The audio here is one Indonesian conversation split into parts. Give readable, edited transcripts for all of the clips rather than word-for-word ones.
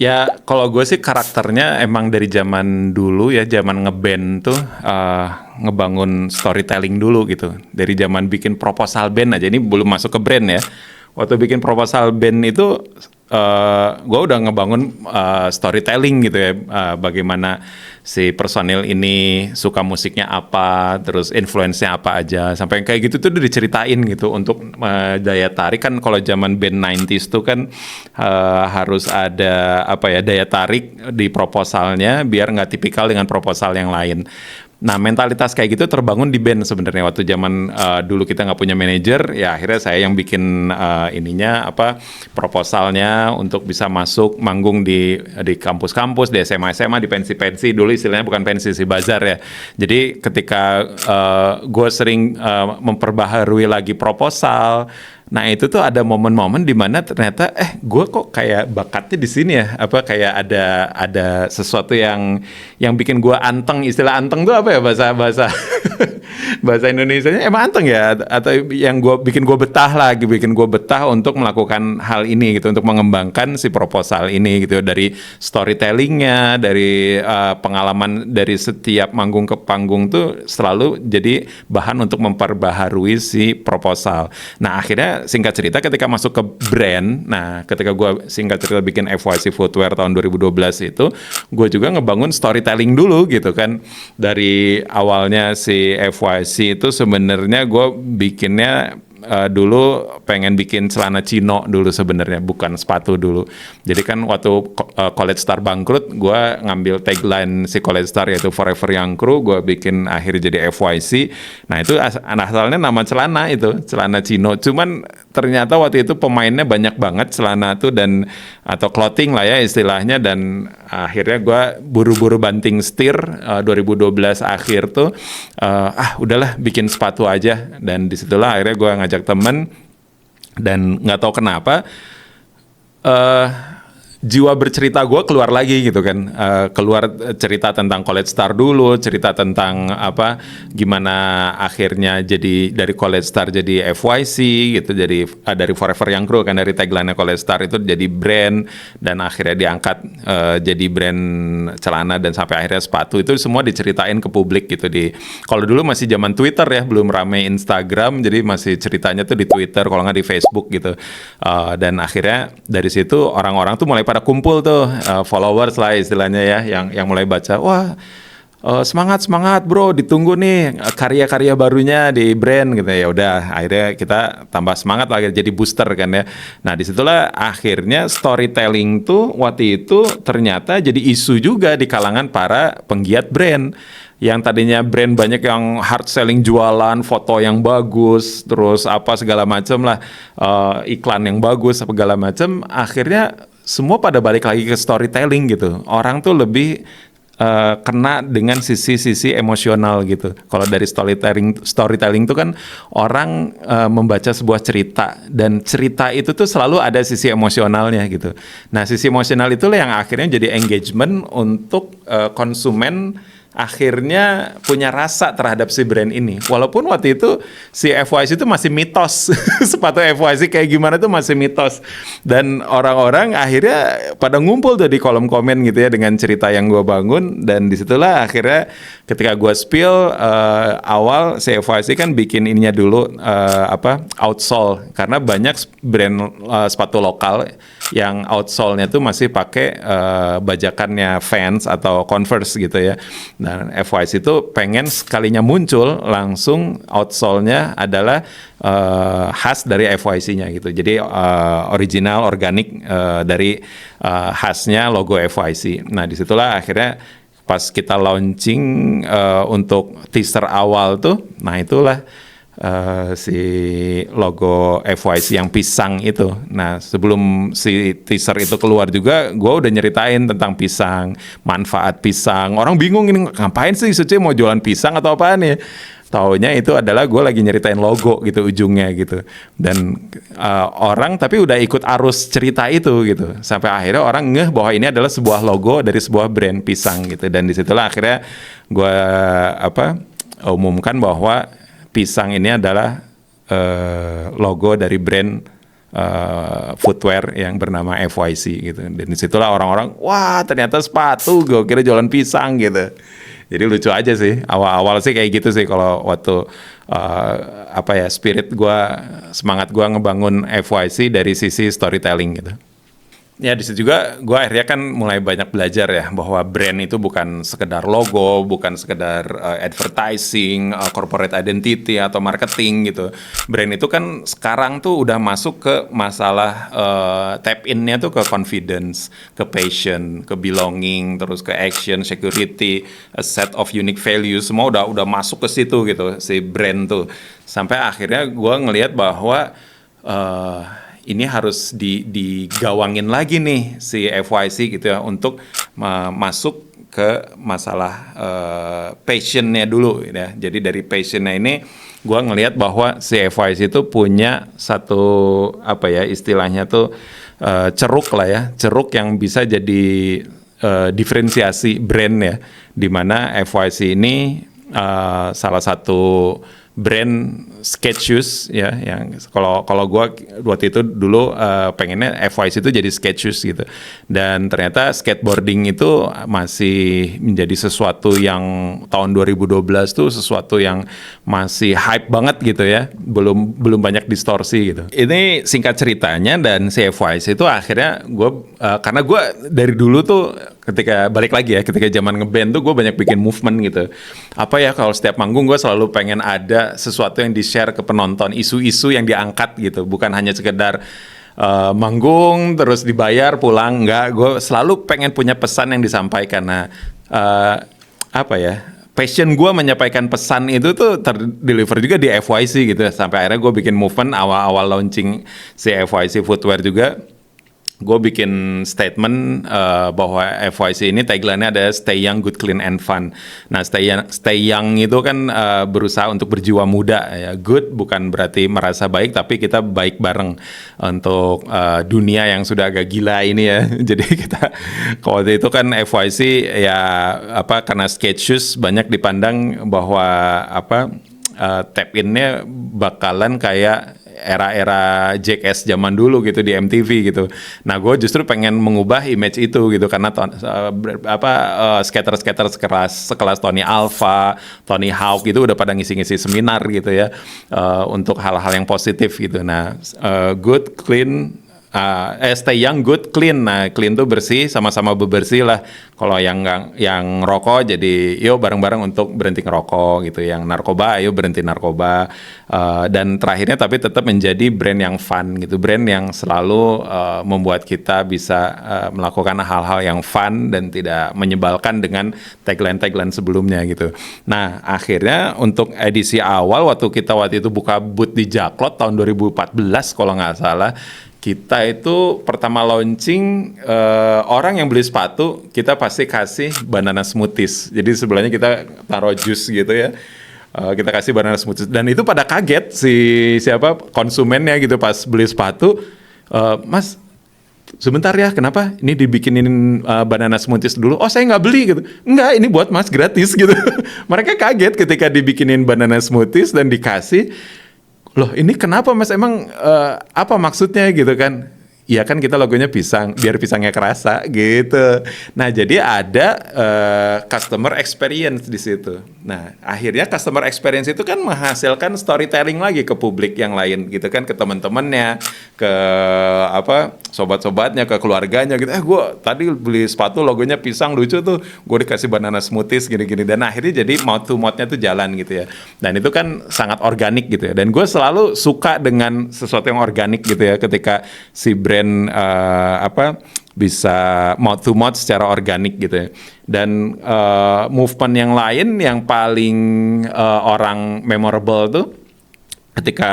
Ya, kalau gue sih karakternya emang dari zaman dulu ya, zaman ngeband tuh ngebangun storytelling dulu gitu. Dari zaman bikin proposal band aja, ini belum masuk ke brand ya. Waktu bikin proposal band itu gue udah ngebangun storytelling gitu ya, bagaimana si personil ini suka musiknya apa, terus influence-nya apa aja, sampai kayak gitu tuh udah diceritain gitu untuk daya tarik kan. Kalau zaman band 90s tuh kan harus ada apa ya, daya tarik di proposalnya biar nggak tipikal dengan proposal yang lain. Nah, mentalitas kayak gitu terbangun di band sebenarnya waktu zaman dulu kita nggak punya manajer, ya akhirnya saya yang bikin ininya apa, proposalnya untuk bisa masuk manggung di kampus-kampus, di SMA-SMA, di pensi-pensi. Dulu istilahnya bukan pensi sih, bazar ya. Jadi ketika gue sering memperbaharui lagi proposal. Nah, itu tuh ada momen-momen di mana ternyata gue kok kayak bakatnya di sini ya, apa kayak ada sesuatu yang bikin gue anteng. Istilah anteng tuh apa ya, bahasa bahasa bahasa Indonesianya emang anteng ya, atau yang bikin gue betah lagi, bikin gue betah untuk melakukan hal ini gitu, untuk mengembangkan si proposal ini gitu, dari storytellingnya, dari pengalaman dari setiap manggung ke panggung tuh selalu jadi bahan untuk memperbaharui si proposal. Nah, akhirnya singkat cerita ketika masuk ke brand, nah ketika gue singkat cerita bikin FYC Footwear tahun 2012 itu, gue juga ngebangun storytelling dulu gitu kan. Dari awalnya si FYC itu sebenarnya gue bikinnya dulu pengen bikin celana chino dulu sebenarnya, bukan sepatu dulu. Jadi kan waktu College Star bangkrut, gue ngambil tagline si College Star yaitu Forever Young Crew, gue bikin akhirnya jadi FYC. Nah, itu asalnya nama celana itu, celana chino. Cuman ternyata waktu itu pemainnya banyak banget celana tuh, dan atau clothing lah ya istilahnya, dan akhirnya gue buru-buru banting setir 2012 akhir tuh udahlah bikin sepatu aja. Dan disitulah akhirnya gue ngajak temen, dan nggak tahu kenapa jiwa bercerita gue keluar lagi gitu kan. Keluar cerita tentang College Star dulu, cerita tentang apa, gimana akhirnya jadi dari College Star jadi FYC gitu, jadi dari Forever Young Crew kan, dari tagline College Star itu jadi brand, dan akhirnya diangkat jadi brand celana, dan sampai akhirnya sepatu. Itu semua diceritain ke publik gitu. Kalau dulu masih zaman Twitter ya, belum rame Instagram, jadi masih ceritanya tuh di Twitter, kalau nggak di Facebook gitu. Dan akhirnya dari situ orang-orang tuh mulai pada kumpul tuh, followers lah istilahnya ya, yang mulai baca, wah semangat bro, ditunggu nih karya-karya barunya di brand gitu. Ya udah, akhirnya kita tambah semangat lagi, jadi booster kan ya. Nah, disitulah akhirnya storytelling tuh waktu itu ternyata jadi isu juga di kalangan para penggiat brand. Yang tadinya brand banyak yang hard selling, jualan foto yang bagus, terus apa segala macam lah, iklan yang bagus segala macam, akhirnya semua pada balik lagi ke storytelling gitu. Orang tuh lebih kena dengan sisi-sisi emosional gitu. Kalau dari storytelling itu kan orang membaca sebuah cerita, dan cerita itu tuh selalu ada sisi emosionalnya gitu. Nah, sisi emosional itulah yang akhirnya jadi engagement untuk konsumen akhirnya punya rasa terhadap si brand ini. Walaupun waktu itu si FYC itu masih mitos. Sepatu FYC kayak gimana tuh masih mitos. Dan orang-orang akhirnya pada ngumpul tuh di kolom komen gitu ya, dengan cerita yang gue bangun. Dan disitulah akhirnya ketika gue spill awal si FYC kan bikin ininya dulu outsole. Karena banyak brand sepatu lokal yang outsole-nya tuh masih pakai bajakannya Vans atau Converse gitu ya. Dan FYC itu pengen sekalinya muncul langsung outsole-nya adalah khas dari FYC-nya gitu. Jadi original, organik dari khasnya logo FYC. Nah, disitulah akhirnya pas kita launching untuk teaser awal tuh, nah itulah si logo FYC yang pisang itu. Nah, sebelum si teaser itu keluar juga, gue udah nyeritain tentang pisang, manfaat pisang. Orang bingung ini ngapain sih Suci mau jualan pisang atau apaan ya? Taunya itu adalah gue lagi nyeritain logo gitu ujungnya gitu. Dan orang tapi udah ikut arus cerita itu gitu. Sampai akhirnya orang ngeh bahwa ini adalah sebuah logo dari sebuah brand pisang gitu. Dan disitulah akhirnya gue umumkan bahwa pisang ini adalah logo dari brand footwear yang bernama FYC gitu. Dan disitulah orang-orang, wah ternyata sepatu, gue kira jualan pisang gitu. Jadi lucu aja sih, awal-awal sih kayak gitu sih kalau waktu spirit gue, semangat gue ngebangun FYC dari sisi storytelling gitu. Ya di situ juga gue akhirnya kan mulai banyak belajar ya bahwa brand itu bukan sekedar logo, bukan sekedar advertising, corporate identity atau marketing gitu. Brand itu kan sekarang tuh udah masuk ke masalah tap in-nya tuh ke confidence, ke passion, ke belonging, terus ke action, security, a set of unique values, semua udah masuk ke situ gitu si brand tuh. Sampai akhirnya gue ngelihat bahwa ini harus digawangin lagi nih si FYC gitu ya untuk masuk ke masalah passionnya dulu ya. Jadi dari passionnya ini gue ngelihat bahwa si FYC itu punya satu istilahnya tuh ceruk lah ya, ceruk yang bisa jadi diferensiasi brand ya, dimana FYC ini salah satu brand skate shoes ya, yang kalau gue waktu itu dulu pengennya FYC itu jadi skate shoes gitu, dan ternyata skateboarding itu masih menjadi sesuatu yang tahun 2012 tuh sesuatu yang masih hype banget gitu ya, belum banyak distorsi gitu. Ini singkat ceritanya, dan si FYC itu akhirnya gue karena gue dari dulu tuh ketika balik lagi ya, ketika zaman ngeband tuh gue banyak bikin movement gitu. Apa ya, kalau setiap manggung gue selalu pengen ada sesuatu yang di-share ke penonton, isu-isu yang diangkat gitu, bukan hanya sekedar manggung terus dibayar pulang, enggak. Gue selalu pengen punya pesan yang disampaikan. Nah, passion gue menyampaikan pesan itu tuh terdeliver juga di FYC gitu. Sampai akhirnya gue bikin movement awal-awal launching si FYC footwear juga. Gue bikin statement bahwa FYC ini tagline-nya ada Stay Young, Good, Clean, and Fun. Nah, Stay Young itu kan berusaha untuk berjiwa muda ya. Good bukan berarti merasa baik, tapi kita baik bareng untuk dunia yang sudah agak gila ini ya. Jadi kita waktu itu kan FYC ya karena skate shoes banyak dipandang bahwa tap in-nya bakalan kayak era-era Jackass zaman dulu gitu di MTV gitu. Nah, gue justru pengen mengubah image itu gitu, karena skater-skater sekelas Tony Alva, Tony Hawk itu udah pada ngisi-ngisi seminar gitu ya, untuk hal-hal yang positif gitu. Nah, good, clean, stay young, good, clean. Nah, clean tuh bersih, sama-sama bebersih lah. Kalau yang rokok, jadi yuk bareng-bareng untuk berhenti ngerokok gitu. Yang narkoba, yuk berhenti narkoba. Dan terakhirnya tapi tetap menjadi brand yang fun gitu. Brand yang selalu membuat kita bisa melakukan hal-hal yang fun dan tidak menyebalkan dengan tagline-tagline sebelumnya gitu. Nah, akhirnya untuk edisi awal waktu itu buka booth di Jaklot tahun 2014 kalau nggak salah, kita itu pertama launching, orang yang beli sepatu kita pasti kasih banana smoothies. Jadi sebelahnya kita taruh jus gitu ya. Kita kasih banana smoothies, dan itu pada kaget konsumennya gitu pas beli sepatu. Mas, sebentar ya, kenapa ini dibikinin banana smoothies dulu? Oh, saya nggak beli gitu. Enggak, ini buat Mas gratis gitu. Mereka kaget ketika dibikinin banana smoothies dan dikasih. Loh, ini kenapa Mas, emang apa maksudnya gitu kan? Ya kan kita logonya pisang, biar pisangnya kerasa gitu. Nah, jadi ada customer experience di situ. Nah, akhirnya customer experience itu kan menghasilkan storytelling lagi ke publik yang lain gitu kan, ke teman-temannya, ke sobat-sobatnya, ke keluarganya gitu. Gue tadi beli sepatu logonya pisang, lucu tuh, gue dikasih banana smoothies gini-gini. Dan akhirnya jadi mouth to mouth-nya tuh jalan gitu ya. Dan itu kan sangat organik gitu ya. Dan gue selalu suka dengan sesuatu yang organik gitu ya, ketika si brand bisa mouth to mouth secara organik gitu ya. Dan movement yang lain yang paling orang memorable tuh ketika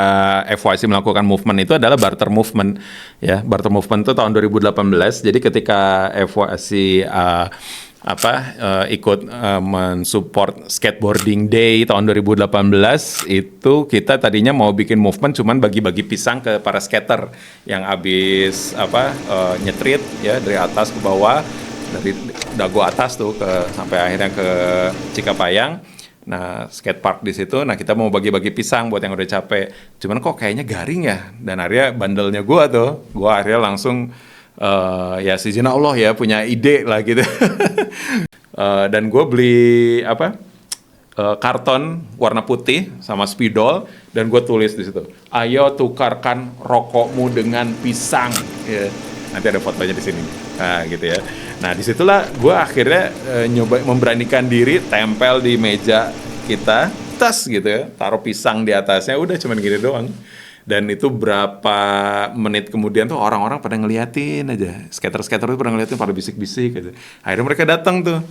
FYC melakukan movement itu adalah barter movement ya. Barter movement itu tahun 2018. Jadi ketika FYC ikut mensupport Skateboarding Day tahun 2018, itu kita tadinya mau bikin movement cuman bagi-bagi pisang ke para skater yang habis nyetrit ya, dari atas ke bawah, dari dagu atas tuh sampai akhirnya ke Cikapayang. Nah, skatepark di situ, nah kita mau bagi-bagi pisang buat yang udah capek. Cuman kok kayaknya garing ya. Dan akhirnya bandelnya gua akhirnya langsung ya seizin Allah ya punya ide lah gitu. Dan gue beli karton warna putih sama spidol dan gue tulis di situ, ayo tukarkan rokokmu dengan pisang. Ya, nanti ada fotonya di sini. Nah, gitu ya. Nah, disitulah gue akhirnya nyoba memberanikan diri, tempel di meja kita, tas gitu ya, taruh pisang di atasnya, udah cuman gini doang. Dan itu berapa menit kemudian tuh orang-orang pada ngeliatin aja. Skater-skater itu pada ngeliatin, pada bisik-bisik gitu. Akhirnya mereka datang tuh,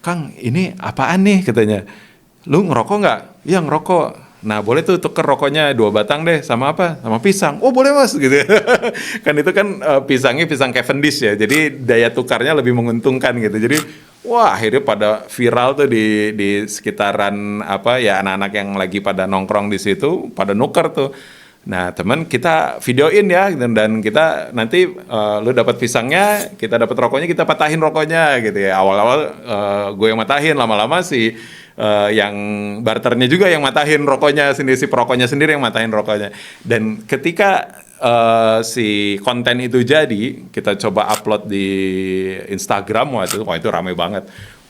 Kang, ini apaan nih katanya. Lu ngerokok nggak? Iya ngerokok. Nah boleh tuh tuker rokoknya 2 batang deh, sama apa? Sama pisang. Oh boleh mas gitu. Kan itu kan pisangnya pisang Cavendish ya. Jadi daya tukarnya lebih menguntungkan gitu. Jadi wah akhirnya pada viral tuh di sekitaran ya anak-anak yang lagi pada nongkrong di situ, pada nuker tuh. Nah teman kita videoin ya dan kita nanti lu dapat pisangnya, kita dapat rokoknya, kita patahin rokoknya gitu ya. Awal-awal gue yang matahin, lama-lama sih yang barternya juga yang matahin rokoknya sendiri, si perokoknya sendiri yang matahin rokoknya. Dan ketika si konten itu jadi, kita coba upload di Instagram, wah itu ramai banget.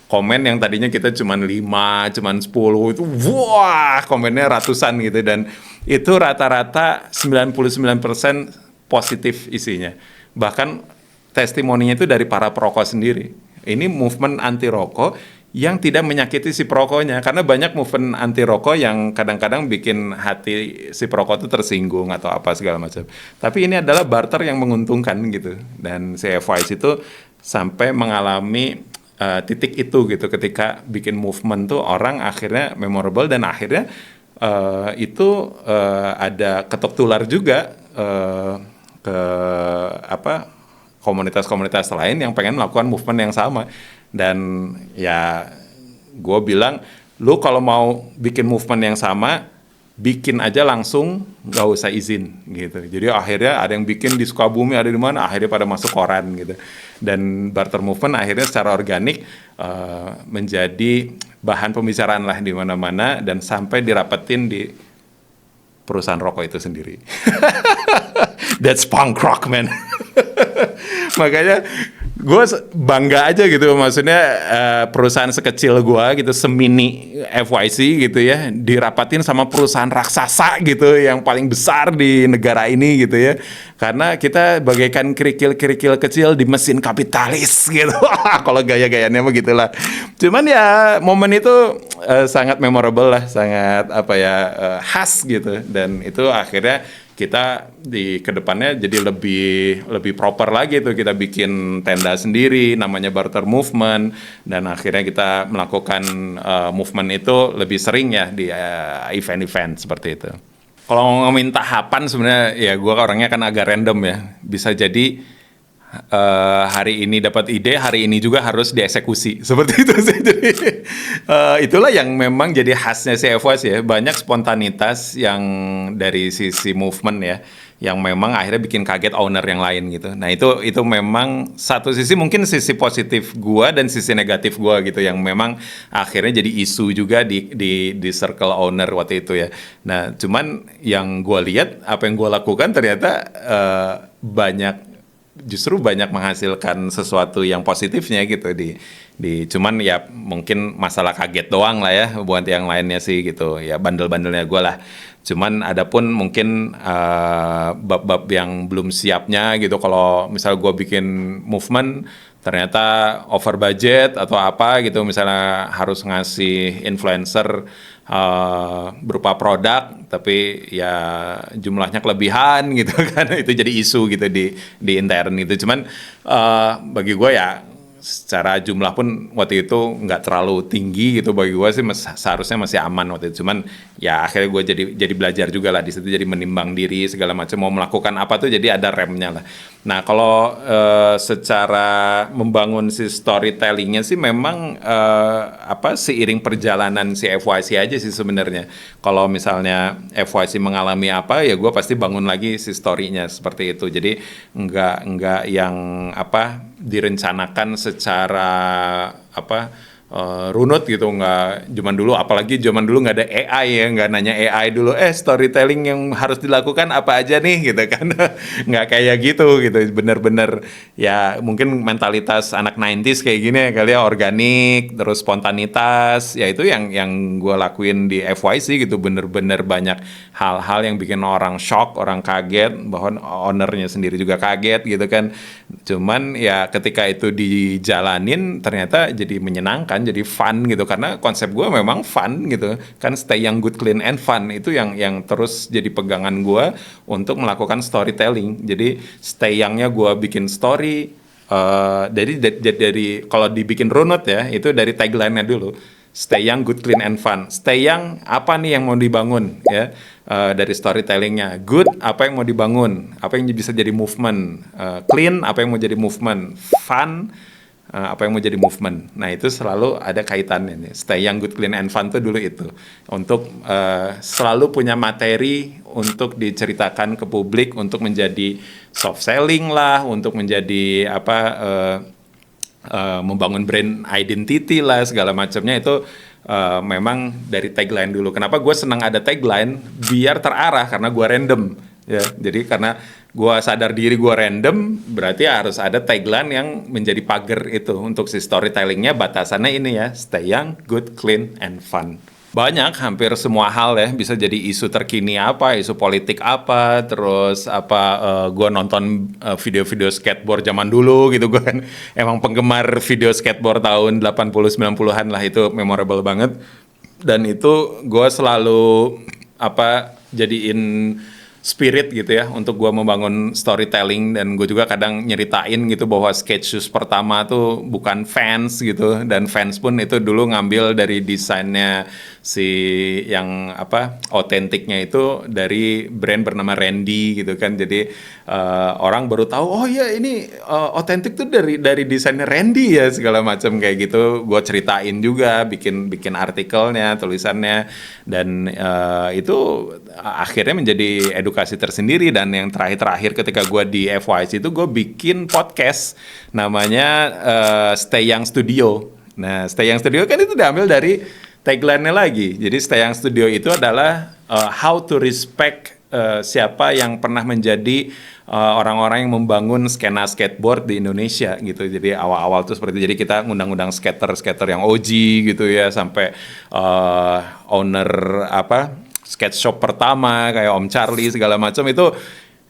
Komen yang tadinya kita cuman 5, cuman 10 itu wah komennya ratusan gitu, dan itu rata-rata 99% positif isinya. Bahkan testimoninya itu dari para perokok sendiri. Ini movement anti rokok yang tidak menyakiti si perokoknya, karena banyak movement anti rokok yang kadang-kadang bikin hati si perokok itu tersinggung atau apa segala macam. Tapi ini adalah barter yang menguntungkan gitu. Dan si FYC itu sampai mengalami titik itu gitu, ketika bikin movement tuh orang akhirnya memorable, dan akhirnya itu ada ketok tular juga ke komunitas-komunitas lain yang pengen melakukan movement yang sama. Dan ya gue bilang, lu kalau mau bikin movement yang sama, bikin aja langsung, nggak usah izin gitu. Jadi akhirnya ada yang bikin di Sukabumi, ada di mana, akhirnya pada masuk koran gitu. Dan barter movement akhirnya secara organik menjadi bahan pembicaraan lah di mana-mana, dan sampai dirapetin di perusahaan rokok itu sendiri. That's punk rock, man. Makanya gue bangga aja gitu, maksudnya perusahaan sekecil gue gitu, semini FYC gitu ya, dirapatin sama perusahaan raksasa gitu yang paling besar di negara ini gitu ya, karena kita bagaikan kerikil-kerikil kecil di mesin kapitalis gitu. Kalau gaya-gayanya begitulah. Cuman ya momen itu sangat memorable lah, sangat khas gitu, dan itu akhirnya kita di kedepannya jadi lebih proper lagi tuh, kita bikin tenda sendiri namanya barter movement, dan akhirnya kita melakukan movement itu lebih sering ya di event-event seperti itu. Kalau ngomongin tahapan sebenarnya ya gue orangnya kan agak random ya, bisa jadi hari ini dapat ide, hari ini juga harus dieksekusi seperti itu sih. Jadi itulah yang memang jadi khasnya CFWS ya, banyak spontanitas yang dari sisi movement ya, yang memang akhirnya bikin kaget owner yang lain gitu. Nah itu memang satu sisi mungkin sisi positif gua dan sisi negatif gua gitu, yang memang akhirnya jadi isu juga di circle owner waktu itu ya. Nah cuman yang gua lihat, apa yang gua lakukan ternyata justru banyak menghasilkan sesuatu yang positifnya gitu di cuman ya mungkin masalah kaget doang lah ya, buat yang lainnya sih gitu ya, bandel-bandelnya gue lah. Cuman adapun mungkin bab-bab yang belum siapnya gitu, kalau misal gue bikin movement ternyata over budget atau apa gitu, misalnya harus ngasih influencer berupa produk tapi ya jumlahnya kelebihan gitu kan, itu jadi isu gitu di intern gitu. Cuman bagi gue ya secara jumlah pun waktu itu nggak terlalu tinggi gitu, bagi gue sih seharusnya masih aman waktu itu. Cuman ya akhirnya gue jadi belajar juga lah di situ, jadi menimbang diri segala macam, mau melakukan apa tuh jadi ada remnya lah. Nah kalau secara membangun si storytellingnya sih memang seiring perjalanan si FYC aja sih sebenarnya. Kalau misalnya FYC mengalami apa ya gue pasti bangun lagi si story-nya seperti itu. Jadi nggak yang direncanakan secara runut gitu, nggak zaman dulu, apalagi zaman dulu nggak ada AI ya, nggak nanya AI dulu, storytelling yang harus dilakukan apa aja nih gitu kan. Nggak kayak gitu, bener-bener ya mungkin mentalitas anak 90s kayak gini ya kali ya, organik, terus spontanitas, ya itu yang gue lakuin di FYC gitu, bener-bener banyak hal-hal yang bikin orang shock, orang kaget, bahkan ownernya sendiri juga kaget gitu kan. Cuman ya ketika itu dijalanin ternyata jadi menyenangkan, jadi fun gitu, karena konsep gue memang fun gitu kan, stay young, good, clean, and fun itu yang terus jadi pegangan gue untuk melakukan storytelling. Jadi stay youngnya gue bikin story, dari kalau dibikin runut ya itu dari tagline-nya dulu, stay young, good, clean, and fun. Stay young, apa nih yang mau dibangun ya, dari storytellingnya. Good, apa yang mau dibangun, apa yang bisa jadi movement. Clean, apa yang mau jadi movement. Fun, apa yang mau jadi movement. Nah itu selalu ada kaitannya nih. Stay young, good, clean, and fun tuh dulu itu. Untuk selalu punya materi untuk diceritakan ke publik, untuk menjadi soft selling lah, untuk menjadi membangun brand identity lah, segala macamnya itu memang dari tagline dulu. Kenapa gue senang ada tagline? Biar terarah, karena gue random ya. Jadi karena gue sadar diri gue random, berarti harus ada tagline yang menjadi pagar itu untuk si storytellingnya. Batasannya ini ya, stay young, good, clean, and fun. Banyak, hampir semua hal ya, bisa jadi isu terkini apa, isu politik apa, terus gue nonton video-video skateboard zaman dulu gitu, gue kan emang penggemar video skateboard tahun 80-90-an lah, itu memorable banget. Dan itu gue selalu jadiin spirit gitu ya untuk gue membangun storytelling, dan gue juga kadang nyeritain gitu bahwa skate shoes pertama tuh bukan Vans gitu, dan Vans pun itu dulu ngambil dari desainnya si yang otentiknya itu dari brand bernama Randy gitu kan. Jadi orang baru tahu, oh iya ini otentik tuh dari desainnya Randy ya, segala macam kayak gitu. Gue ceritain juga, bikin artikelnya, tulisannya, dan itu akhirnya menjadi edukasi tersendiri. Dan yang terakhir ketika gue di FYC itu gue bikin podcast namanya Stay Young Studio. Nah, Stay Young Studio kan itu diambil dari tagline-nya lagi. Jadi Stay Young Studio itu adalah how to respect siapa yang pernah menjadi orang-orang yang membangun skena skateboard di Indonesia gitu. Jadi awal-awal tuh seperti, jadi kita ngundang-undang skater yang OG gitu ya, sampai owner skate shop pertama kayak Om Charlie segala macam. Itu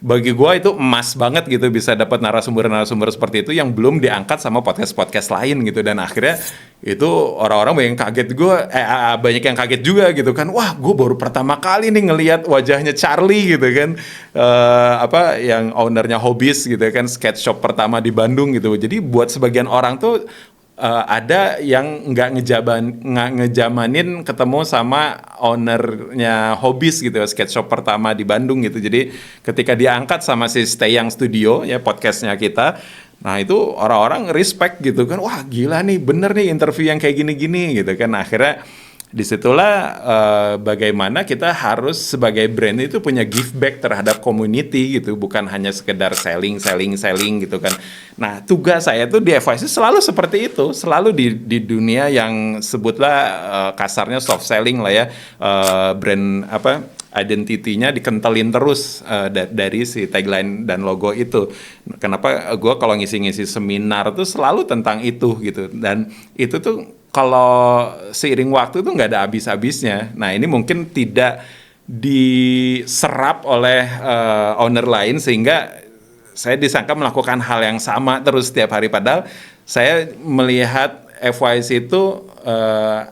bagi gue itu emas banget gitu, bisa dapat narasumber seperti itu yang belum diangkat sama podcast lain gitu. Dan akhirnya itu orang-orang banyak yang kaget, banyak yang kaget juga gitu kan. Wah, gue baru pertama kali nih ngelihat wajahnya Charlie gitu kan, yang ownernya Hobbies gitu kan, skate shop pertama di Bandung gitu. Jadi buat sebagian orang tuh ada yang nggak ngejamanin ketemu sama ownernya Hobbies gitu, skate shop pertama di Bandung gitu. Jadi ketika diangkat sama si Stay Young Studio ya, podcastnya kita, nah itu orang-orang respect gitu kan, wah gila nih, bener nih interview yang kayak gini-gini gitu kan. Akhirnya disitulah bagaimana kita harus sebagai brand itu punya give back terhadap community gitu, bukan hanya sekedar selling gitu kan. Nah tugas saya tuh di FYC selalu seperti itu, selalu di dunia yang sebutlah kasarnya soft selling lah ya, brand identity-nya dikentelin terus dari si tagline dan logo itu. Kenapa gue kalau ngisi-ngisi seminar tuh selalu tentang itu gitu, dan itu tuh kalau seiring waktu tuh nggak ada habis-habisnya. Nah ini mungkin tidak diserap oleh owner lain, sehingga saya disangka melakukan hal yang sama terus setiap hari. Padahal saya melihat FYC itu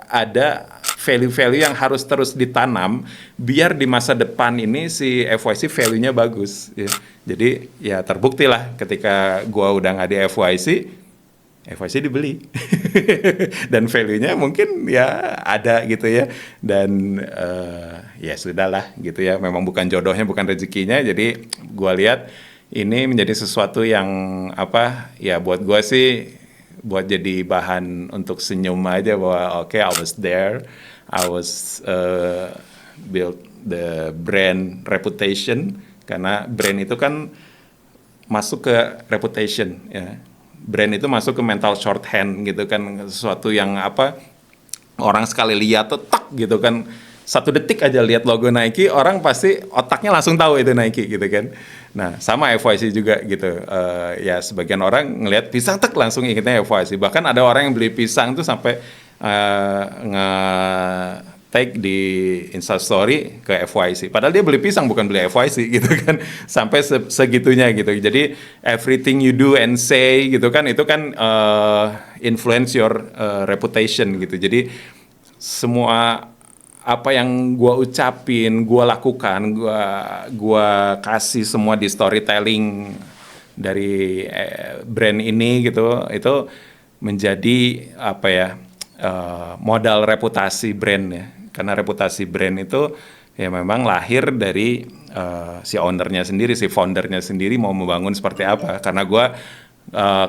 ada value-value yang harus terus ditanam biar di masa depan ini si FYC value-nya bagus ya. Jadi ya terbukti lah ketika gua udah nggak di FYC dibeli dan value-nya mungkin ya ada gitu ya. Dan ya sudahlah gitu ya, memang bukan jodohnya, bukan rezekinya. Jadi gua lihat ini menjadi sesuatu yang ya buat gua sih, buat jadi bahan untuk senyum aja, bahwa okay, I was there, I was build the brand reputation, karena brand itu kan masuk ke reputation ya. brand itu masuk ke mental shorthand gitu kan, sesuatu yang apa, orang sekali lihat tuh tak gitu kan, 1 detik aja lihat logo Nike, orang pasti otaknya langsung tahu itu Nike gitu kan. Nah sama FYC juga gitu. Ya sebagian orang ngelihat pisang tek langsung ingetnya FYC. Bahkan ada orang yang beli pisang tuh sampai nge-tag di Instastory ke FYC. Padahal dia beli pisang bukan beli FYC gitu kan. Sampai segitunya gitu. Jadi everything you do and say gitu kan, itu kan influence your reputation gitu. Jadi semua apa yang gue ucapin, gue lakukan, gue kasih semua di storytelling dari brand ini gitu, itu menjadi apa ya, modal reputasi brand ya. Karena reputasi brand itu ya memang lahir dari si ownernya sendiri, si foundernya sendiri mau membangun seperti apa. Karena gue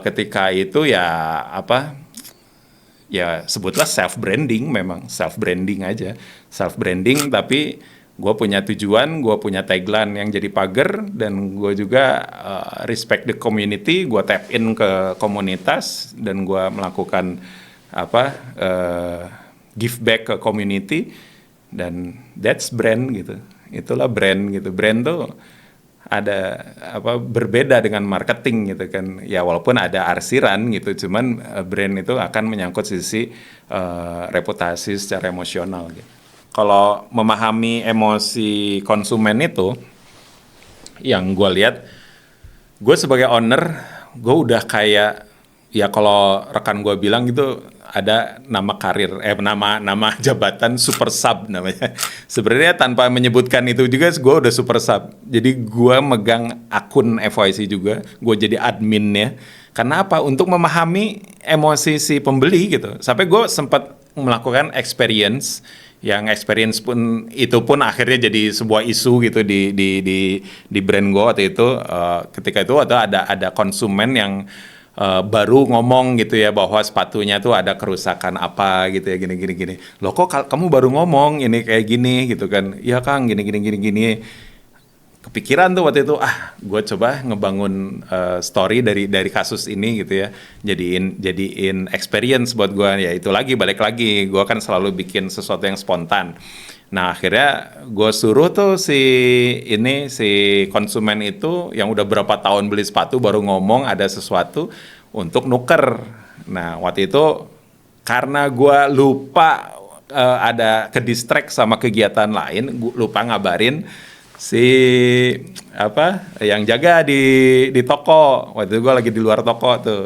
ketika itu ya apa, ya sebutlah self branding, memang self branding aja, self branding, tapi gue punya tujuan, gue punya tagline yang jadi pagar, dan gue juga respect the community, gue tap in ke komunitas, dan gue melakukan apa, give back ke community, dan that's brand gitu, itulah brand gitu. Brand tuh ada apa, berbeda dengan marketing gitu kan, ya walaupun ada arsiran gitu, cuman brand itu akan menyangkut sisi reputasi secara emosional gitu. Kalau memahami emosi konsumen itu, yang gue lihat, gue sebagai owner, gue udah kayak, ya kalau rekan gue bilang gitu, ada nama karir, nama jabatan super sub namanya. Sebenarnya tanpa menyebutkan itu juga, gue udah super sub. Jadi gue megang akun FYC juga, gue jadi adminnya. Karena apa? Untuk memahami emosi si pembeli gitu. Sampai gue sempat melakukan experience, yang experience pun itu pun akhirnya jadi sebuah isu gitu di brand gue waktu itu. Ketika itu ada konsumen yang baru ngomong gitu ya, bahwa sepatunya tuh ada kerusakan apa gitu ya, gini. Loh kok kamu baru ngomong ini kayak gini gitu kan? Iya Kang, gini. Kepikiran tuh waktu itu, gue coba ngebangun story dari kasus ini gitu ya, jadiin experience buat gue. Ya itu lagi, balik lagi, gue kan selalu bikin sesuatu yang spontan. Nah akhirnya gue suruh tuh si konsumen itu yang udah berapa tahun beli sepatu baru ngomong ada sesuatu untuk nuker. Nah waktu itu karena gue lupa, ada ke distract sama kegiatan lain, gue lupa ngabarin si apa yang jaga di toko. Waktu itu gue lagi di luar toko tuh.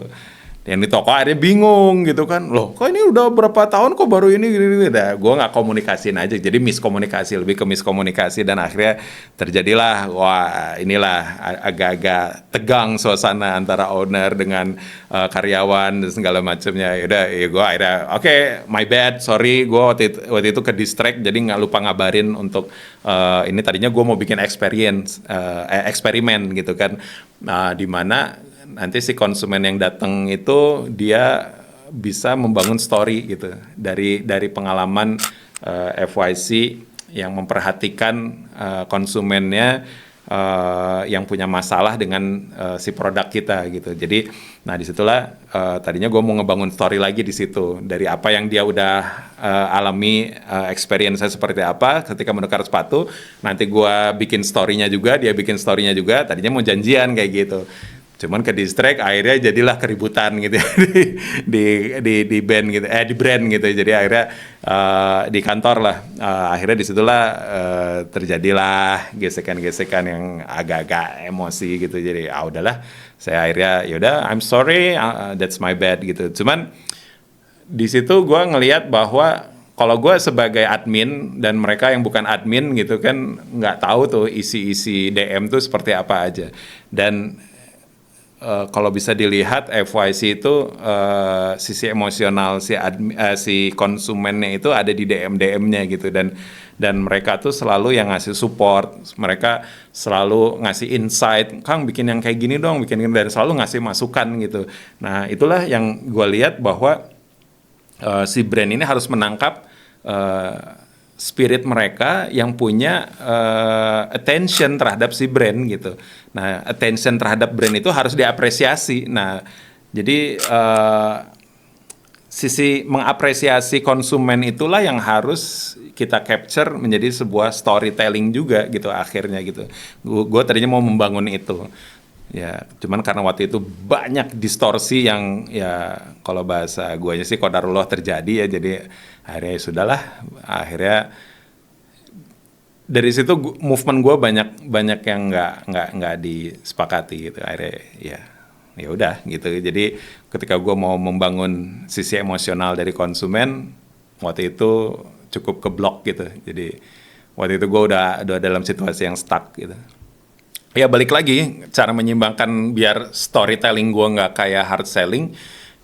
Yang di toko akhirnya bingung gitu kan, loh kok ini udah berapa tahun kok baru ini gini. Nah, gue nggak komunikasiin aja, jadi miskomunikasi, lebih ke miskomunikasi, dan akhirnya terjadilah, wah inilah agak-agak tegang suasana antara owner dengan karyawan dan segala macamnya. Yaudah, ya gue akhirnya oke, my bad, sorry, gue waktu itu ke distract, jadi nggak lupa ngabarin untuk ini tadinya gue mau bikin eksperimen gitu kan, di mana nanti si konsumen yang datang itu dia bisa membangun story gitu dari pengalaman FYC yang memperhatikan konsumennya yang punya masalah dengan si produk kita gitu. Jadi, nah disitulah tadinya gue mau ngebangun story lagi di situ dari apa yang dia udah alami, experience-nya seperti apa ketika menukar sepatu. Nanti gue bikin story-nya juga, dia bikin story-nya juga. Tadinya mau janjian kayak gitu. Cuman ke distract, akhirnya jadilah keributan gitu di band gitu, di brand gitu. Jadi akhirnya di kantor lah, akhirnya disitulah terjadilah gesekan-gesekan yang agak-agak emosi gitu. Jadi udahlah, saya akhirnya yaudah, I'm sorry, that's my bad gitu. Cuman di situ gue ngelihat bahwa kalau gue sebagai admin dan mereka yang bukan admin gitu kan nggak tahu tuh isi-isi DM tuh seperti apa aja. Dan kalau bisa dilihat FYC itu sisi emosional si konsumennya itu ada di DM-nya gitu, dan mereka tuh selalu yang ngasih support, mereka selalu ngasih insight, Kang bikin yang kayak gini dong, bikin gini, dan selalu ngasih masukan gitu. Nah itulah yang gue lihat bahwa si brand ini harus menangkap spirit mereka yang punya attention terhadap si brand gitu. Nah, attention terhadap brand itu harus diapresiasi. Nah, Jadi sisi mengapresiasi konsumen itulah yang harus kita capture menjadi sebuah storytelling juga gitu akhirnya gitu. Gue tadinya mau membangun itu. Ya, cuman karena waktu itu banyak distorsi yang ya kalau bahasa guanya sih qadarullah terjadi ya, jadi akhirnya ya sudahlah, akhirnya dari situ movement gue banyak banyak yang nggak disepakati gitu, akhirnya ya udah gitu. Jadi ketika gue mau membangun sisi emosional dari konsumen, waktu itu cukup keblok gitu. Jadi waktu itu gue udah dalam situasi yang stuck gitu. Ya balik lagi, cara menyimbangkan biar storytelling gue nggak kayak hard selling,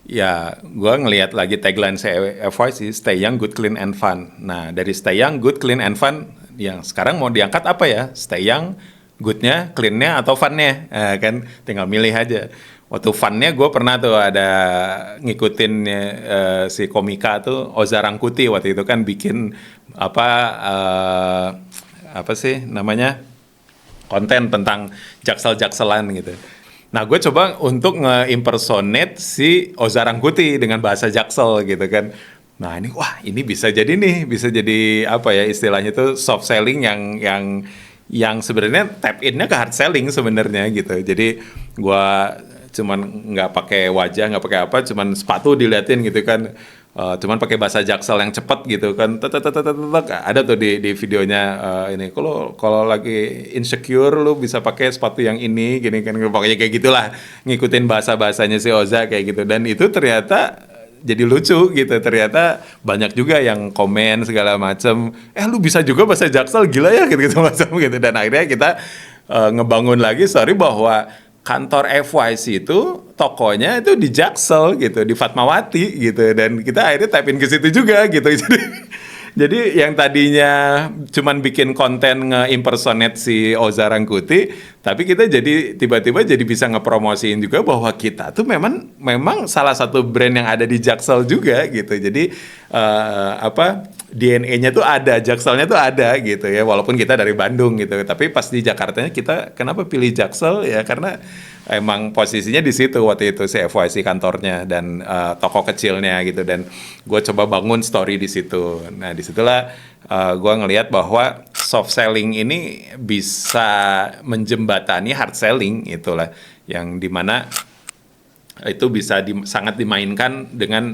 ya gue ngelihat lagi tagline saya FYC, Stay Young, Good, Clean, and Fun. Nah dari Stay Young, Good, Clean, and Fun, yang sekarang mau diangkat apa ya? Stay Young, Good-nya, Clean-nya, atau Fun-nya? Kan tinggal milih aja. Waktu Fun-nya gue pernah tuh ada ngikutin si komika tuh, Oza Rangkuti waktu itu kan bikin apa sih namanya, konten tentang jaksel-jakselan gitu. Nah, gue coba untuk nge-impersonate si Oza Rangkuti dengan bahasa jaksel gitu kan. Nah, ini bisa jadi apa ya istilahnya itu soft selling yang sebenarnya tap in-nya ke hard selling sebenarnya gitu. Jadi gue cuman nggak pakai wajah, nggak pakai apa, cuman sepatu diliatin gitu kan. Cuman pakai bahasa jaksel yang cepet gitu kan, ada tuh di videonya, ini kalau lagi insecure lu bisa pakai sepatu yang ini gini kan, pokoknya kayak gitulah, ngikutin bahasanya si Oza kayak gitu. Dan itu ternyata jadi lucu gitu, ternyata banyak juga yang komen segala macem, lu bisa juga bahasa jaksel, gila ya gitu macam gitu. Dan akhirnya kita ngebangun lagi story bahwa kantor FYC itu tokonya itu di Jaksel gitu, di Fatmawati gitu, dan kita akhirnya tapin ke situ juga gitu. Jadi yang tadinya cuman bikin konten nge-impersonate si Oza Rangkuti, tapi kita jadi tiba-tiba jadi bisa ngepromosiin juga bahwa kita tuh memang salah satu brand yang ada di Jaksel juga gitu. Jadi DNA-nya tuh ada, Jakselnya tuh ada gitu ya, walaupun kita dari Bandung gitu. Tapi pas di Jakartanya kita kenapa pilih Jaksel ya, karena emang posisinya di situ waktu itu si FYC kantornya dan toko kecilnya gitu. Dan gue coba bangun story di situ. Nah disitulah gue ngelihat bahwa soft selling ini bisa menjembatani hard selling, itulah yang dimana itu bisa sangat dimainkan dengan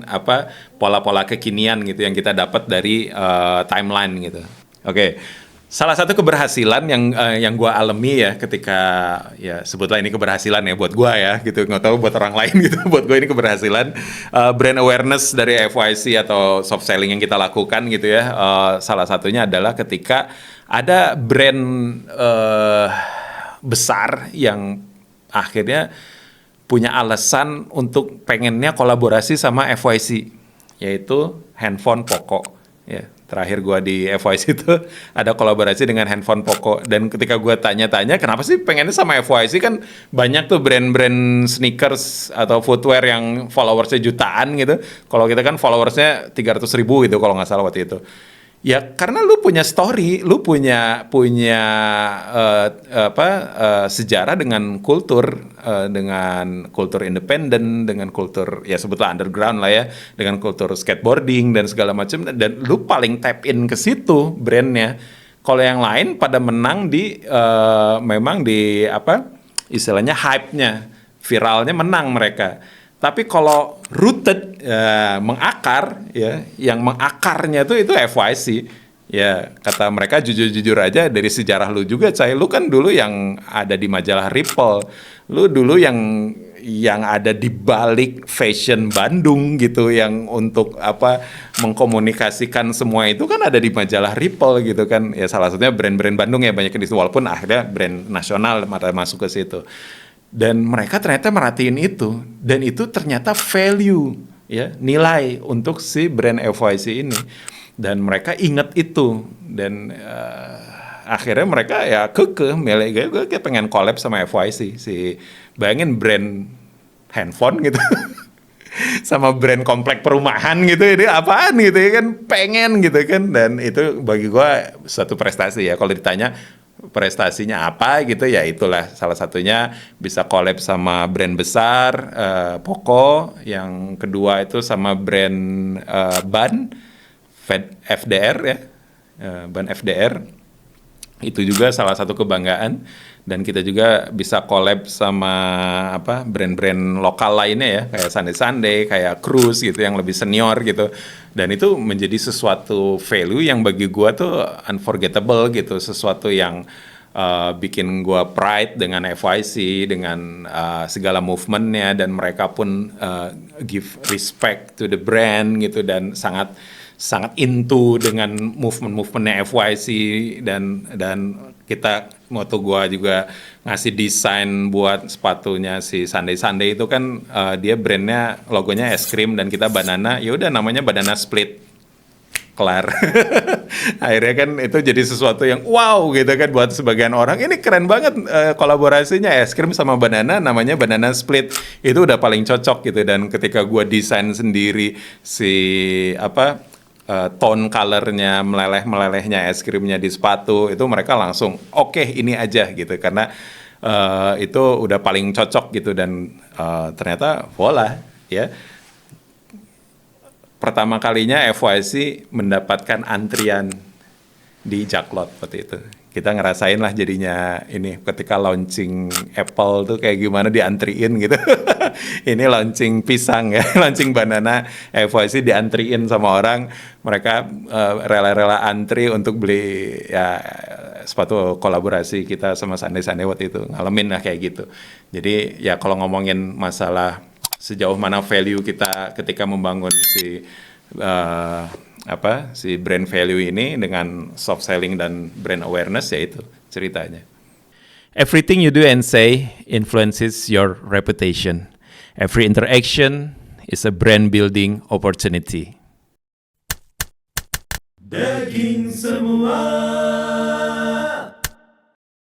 pola-pola kekinian gitu yang kita dapat dari timeline gitu. Oke. Salah satu keberhasilan yang gue alami ya ketika, ya sebutlah ini keberhasilan ya buat gue ya gitu, nggak tahu buat orang lain gitu, buat gue ini keberhasilan, brand awareness dari FYC atau soft selling yang kita lakukan gitu ya. Salah satunya adalah ketika ada brand besar yang akhirnya punya alasan untuk pengennya kolaborasi sama FYC, yaitu handphone Poco. Ya, terakhir gue di FYC itu ada kolaborasi dengan handphone Poco. Dan ketika gue tanya-tanya, kenapa sih pengennya sama FYC, kan banyak tuh brand-brand sneakers atau footwear yang followersnya jutaan gitu. Kalau kita kan followersnya 300.000 gitu kalau nggak salah waktu itu. Ya karena lu punya story, lu punya sejarah dengan kultur independen, dengan kultur ya sebutlah underground lah ya, dengan kultur skateboarding dan segala macam, dan lu paling tap in ke situ brandnya. Kalau yang lain pada menang di memang di istilahnya hype-nya, viralnya menang mereka. Tapi kalau rooted, mengakar, ya, yang mengakarnya itu FYC. Ya, kata mereka jujur-jujur aja, dari sejarah lu juga, Cai. Lu kan dulu yang ada di majalah Ripple. Lu dulu yang ada di balik fashion Bandung gitu, yang untuk mengkomunikasikan semua itu kan ada di majalah Ripple gitu kan. Ya salah satunya brand-brand Bandung ya banyak di situ, walaupun akhirnya brand nasional masuk ke situ. Dan mereka ternyata merhatiin itu, dan itu ternyata value ya, nilai untuk si brand FYC ini, dan mereka ingat itu. Dan akhirnya mereka ya milih, gue pengen collab sama FYC. Bayangin brand handphone gitu sama brand komplek perumahan gitu, ini apaan gitu ya kan, pengen gitu kan. Dan itu bagi gue suatu prestasi ya. Kalau ditanya prestasinya apa gitu, ya itulah salah satunya bisa collab sama brand besar, Poco. Yang kedua itu sama brand ban FDR ya, ban FDR. Itu juga salah satu kebanggaan, dan kita juga bisa collab sama apa brand-brand lokal lainnya ya, kayak Sunday Sunday, kayak Cruise gitu yang lebih senior gitu. Dan itu menjadi sesuatu value yang bagi gua tuh unforgettable gitu, sesuatu yang bikin gua pride dengan FYC, dengan segala movementnya, dan mereka pun give respect to the brand gitu, dan sangat into dengan movement-movementnya FYC, dan kita moto gua juga ngasih desain buat sepatunya si Sunday Sunday itu kan, dia brandnya logonya es krim dan kita banana, ya udah namanya banana split, kelar. Akhirnya kan itu jadi sesuatu yang wow gitu kan buat sebagian orang, ini keren banget kolaborasinya es krim sama banana, namanya banana split, itu udah paling cocok gitu. Dan ketika gua desain sendiri si tone colornya, melelehnya es krimnya di sepatu, itu mereka langsung oke, ini aja gitu, karena itu udah paling cocok gitu. Dan ternyata voila ya, pertama kalinya FYC mendapatkan antrian di Jaklot waktu itu. Kita ngerasain lah jadinya ini ketika launching Apple tuh kayak gimana diantriin gitu. Ini launching pisang ya, launching banana, FYC diantriin sama orang. Mereka rela-rela antri untuk beli ya sepatu kolaborasi kita sama Sunday Sunday waktu itu. Ngalamin lah kayak gitu. Jadi ya kalau ngomongin masalah sejauh mana value kita ketika membangun si brand value ini dengan soft selling dan brand awareness, ya itu ceritanya. Everything you do and say influences your reputation. Every interaction is a brand building opportunity. Daging semua.